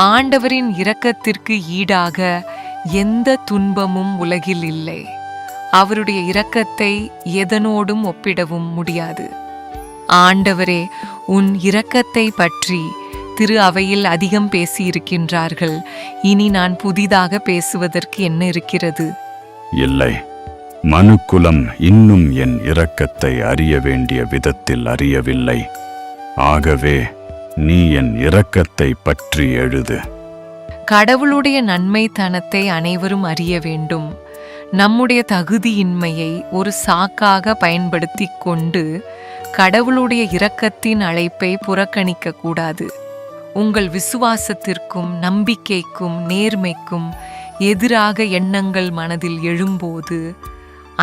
ஆண்டவரின் இரக்கத்திற்கு ஈடாக எந்த துன்பமும் உலகில் இல்லை. அவருடைய இரக்கத்தை எதனோடும் ஒப்பிடவும் முடியாது. ஆண்டவரே, உன் இரக்கத்தை பற்றி திரு அவையில் அதிகம் பேசியிருக்கின்றார்கள். இனி நான் புதிதாக பேசுவதற்கு என்ன இருக்கிறது? இல்லை, மனுக்குலம் இன்னும் என் இரக்கத்தை அறிய வேண்டிய விதத்தில் அறியவில்லை. ஆகவே நீ என் இரக்கத்தை பற்றி எழுது. கடவுளுடைய நன்மைத்தனத்தை அனைவரும் அறிய வேண்டும். நம்முடைய தகுதியின்மையை ஒரு சாக்காக பயன்படுத்தி கொண்டு கடவுளுடைய இரக்கத்தின் அழைப்பை புறக்கணிக்க கூடாது. உங்கள் விசுவாசத்திற்கும் நம்பிக்கைக்கும் நேர்மைக்கும் எதிராக எண்ணங்கள் மனதில் எழும்போது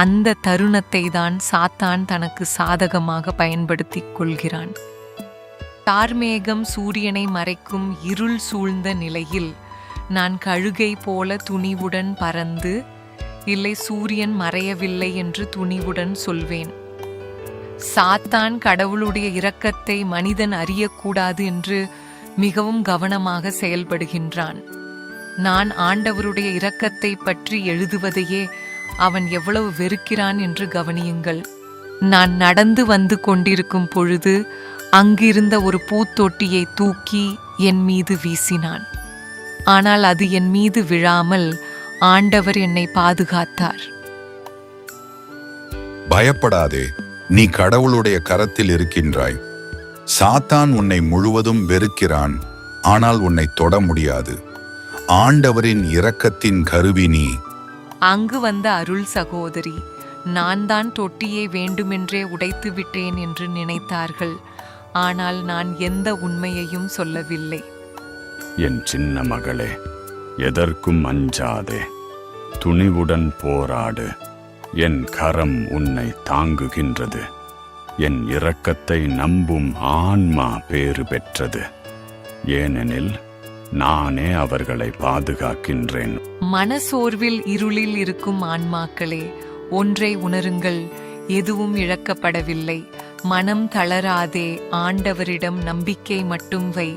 அந்த தருணத்தை தான் சாத்தான் தனக்கு சாதகமாக பயன்படுத்திக் கொள்கிறான். தார்மேகம் சூரியனை மறைக்கும் இருள் சூழ்ந்த நிலையில் நான் கழுகை போல துணிவுடன் பறந்து, இல்லை சூரியன் மறையவில்லை என்று துணிவுடன் சொல்வேன். சாத்தான் கடவுளுடைய இரக்கத்தை மனிதன் அறியக்கூடாது என்று மிகவும் கவனமாக செயல்படுகின்றான். நான் ஆண்டவருடைய இரக்கத்தை பற்றி எழுதுவதையே அவன் எவ்வளவு வெறுக்கிறான் என்று கவனியுங்கள். நான் நடந்து வந்து கொண்டிருக்கும் பொழுது அங்கிருந்த ஒரு பூத்தொட்டியை தூக்கி என் மீது வீசினான். ஆனால் அது என் மீது விழாமல் ஆண்டவர் என்னை பாதுகாத்தார். பயப்படாதே, நீ கடவுளுடைய கரத்தில் இருக்கின்றாய். சாத்தான் உன்னை முழுவதும் வெறுக்கிறான், ஆனால் உன்னை தொட முடியாது. ஆண்டவரின் இரக்கத்தின் கருவி நீ. அங்கு வந்த அருள் சகோதரி, நான் தான் தொட்டியை வேண்டுமென்றே உடைத்து விட்டேன் என்று நினைத்தார்கள். ஆனால் நான் எந்த உண்மையையும் சொல்லவில்லை. என் சின்ன மகளே, எதற்கும் அஞ்சாதே, துணிவுடன் போராடு. என் கரம் உன்னை தாங்குகின்றது. என் இரக்கத்தை நம்பும் ஆன்மா பேறு பெற்றது. ஏனெனில் நானே அவர்களை பாதுகாக்கின்றேன். மனசோர்வில் இருளில் இருக்கும் ஆன்மாக்களே, ஒன்றை உணருங்கள், எதுவும் இழக்கப்படவில்லை. மனம் தளராதே, ஆண்டவரிடம் நம்பிக்கை மட்டும் வை.